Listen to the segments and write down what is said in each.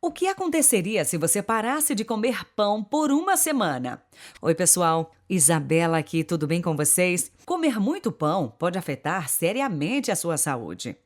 O que aconteceria se você parasse de comer pão por uma semana? Oi, pessoal. Isabela aqui, tudo bem com vocês? Comer muito pão pode afetar seriamente a sua saúde.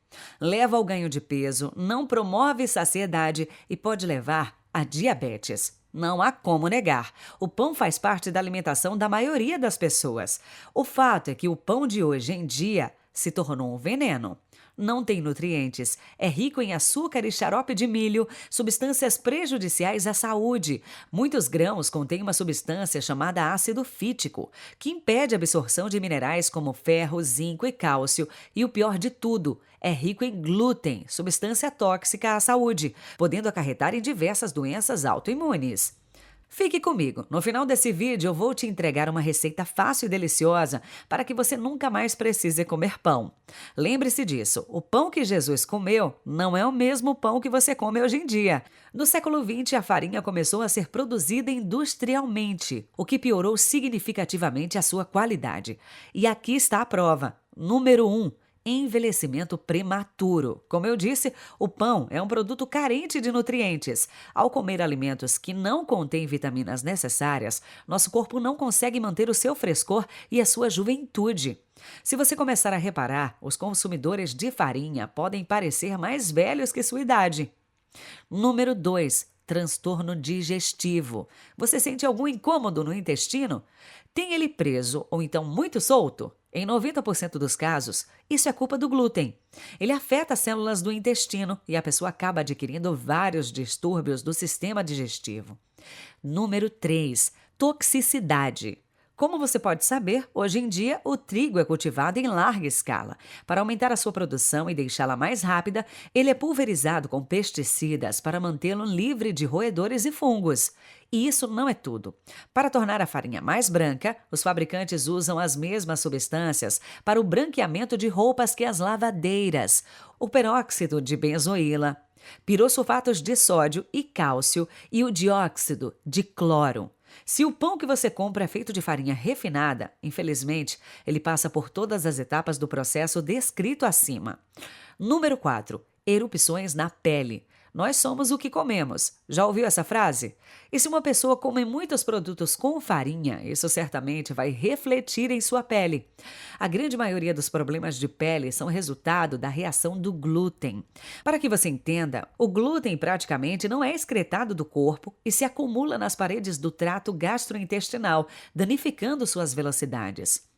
Leva ao ganho de peso, não promove saciedade e pode levar a diabetes. Não há como negar. O pão faz parte da alimentação da maioria das pessoas. O fato é que o pão de hoje em dia se tornou um veneno. Não tem nutrientes, é rico em açúcar e xarope de milho, substâncias prejudiciais à saúde. Muitos grãos contêm uma substância chamada ácido fítico, que impede a absorção de minerais como ferro, zinco e cálcio. E o pior de tudo, é rico em glúten, substância tóxica à saúde, podendo acarretar em diversas doenças autoimunes. Fique comigo. No final desse vídeo, eu vou te entregar uma receita fácil e deliciosa para que você nunca mais precise comer pão. Lembre-se disso, o pão que Jesus comeu não é o mesmo pão que você come hoje em dia. No século XX, a farinha começou a ser produzida industrialmente, o que piorou significativamente a sua qualidade. E aqui está a prova. Número 1. Envelhecimento prematuro. Como eu disse, o pão é um produto carente de nutrientes. Ao comer alimentos que não contêm vitaminas necessárias, nosso corpo não consegue manter o seu frescor e a sua juventude. Se você começar a reparar, os consumidores de farinha podem parecer mais velhos que sua idade. Número 2. Transtorno digestivo. Você sente algum incômodo no intestino? Tem ele preso ou então muito solto? Em 90% dos casos, isso é culpa do glúten. Ele afeta as células do intestino e a pessoa acaba adquirindo vários distúrbios do sistema digestivo. Número 3. Toxicidade. Como você pode saber, hoje em dia o trigo é cultivado em larga escala. Para aumentar a sua produção e deixá-la mais rápida, ele é pulverizado com pesticidas para mantê-lo livre de roedores e fungos. E isso não é tudo. Para tornar a farinha mais branca, os fabricantes usam as mesmas substâncias para o branqueamento de roupas que as lavadeiras. O peróxido de benzoíla, pirossulfatos de sódio e cálcio e o dióxido de cloro. Se o pão que você compra é feito de farinha refinada, infelizmente, ele passa por todas as etapas do processo descrito acima. Número 4. Erupções na pele. Nós somos o que comemos. Já ouviu essa frase? E se uma pessoa come muitos produtos com farinha, isso certamente vai refletir em sua pele. A grande maioria dos problemas de pele são resultado da reação do glúten. Para que você entenda, o glúten praticamente não é excretado do corpo e se acumula nas paredes do trato gastrointestinal, danificando suas velocidades.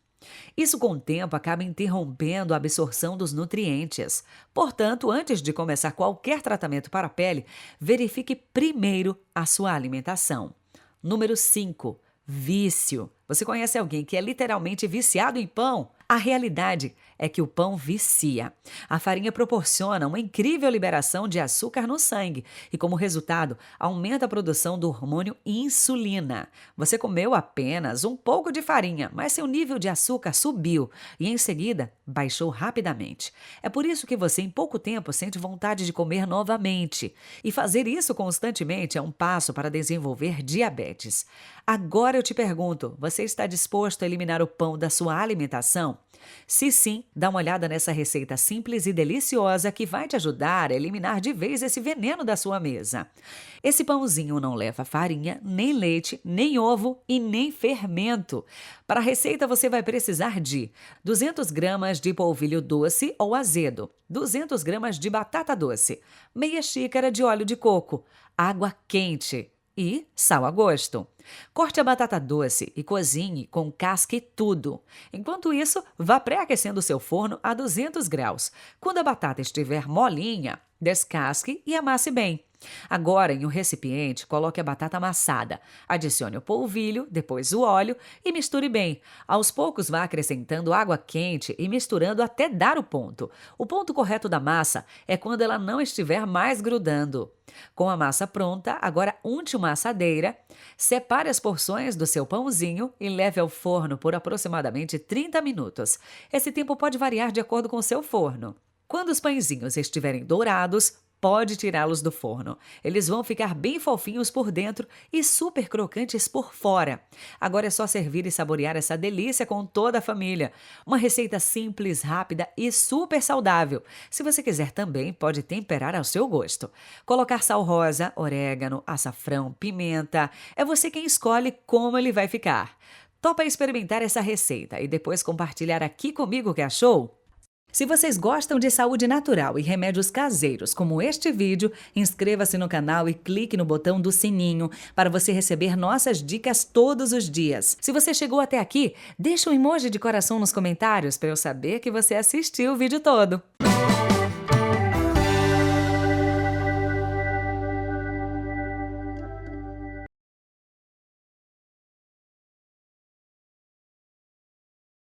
Isso, com o tempo, acaba interrompendo a absorção dos nutrientes. Portanto, antes de começar qualquer tratamento para a pele, verifique primeiro a sua alimentação. Número 5. Vício. Você conhece alguém que é literalmente viciado em pão? A realidade é que o pão vicia. A farinha proporciona uma incrível liberação de açúcar no sangue e, como resultado, aumenta a produção do hormônio insulina. Você comeu apenas um pouco de farinha, mas seu nível de açúcar subiu e, em seguida, baixou rapidamente. É por isso que você, em pouco tempo, sente vontade de comer novamente. E fazer isso constantemente é um passo para desenvolver diabetes. Agora eu te pergunto, você está disposto a eliminar o pão da sua alimentação? Se sim, dá uma olhada nessa receita simples e deliciosa que vai te ajudar a eliminar de vez esse veneno da sua mesa. Esse pãozinho não leva farinha, nem leite, nem ovo e nem fermento. Para a receita você vai precisar de 200 gramas de polvilho doce ou azedo, 200 gramas de batata doce, meia xícara de óleo de coco, água quente e sal a gosto. Corte a batata doce e cozinhe com casca e tudo. Enquanto isso, vá pré-aquecendo o seu forno a 200 graus. Quando a batata estiver molinha, descasque e amasse bem. Agora, em um recipiente, coloque a batata amassada. Adicione o polvilho, depois o óleo e misture bem. Aos poucos, vá acrescentando água quente e misturando até dar o ponto. O ponto correto da massa é quando ela não estiver mais grudando. Com a massa pronta, agora unte uma assadeira, separe as porções do seu pãozinho e leve ao forno por aproximadamente 30 minutos. Esse tempo pode variar de acordo com o seu forno. Quando os pãezinhos estiverem dourados, pode tirá-los do forno. Eles vão ficar bem fofinhos por dentro e super crocantes por fora. Agora é só servir e saborear essa delícia com toda a família. Uma receita simples, rápida e super saudável. Se você quiser também, pode temperar ao seu gosto. Colocar sal rosa, orégano, açafrão, pimenta. É você quem escolhe como ele vai ficar. Topa experimentar essa receita e depois compartilhar aqui comigo o que achou? Se vocês gostam de saúde natural e remédios caseiros como este vídeo, inscreva-se no canal e clique no botão do sininho para você receber nossas dicas todos os dias. Se você chegou até aqui, deixa um emoji de coração nos comentários para eu saber que você assistiu o vídeo todo.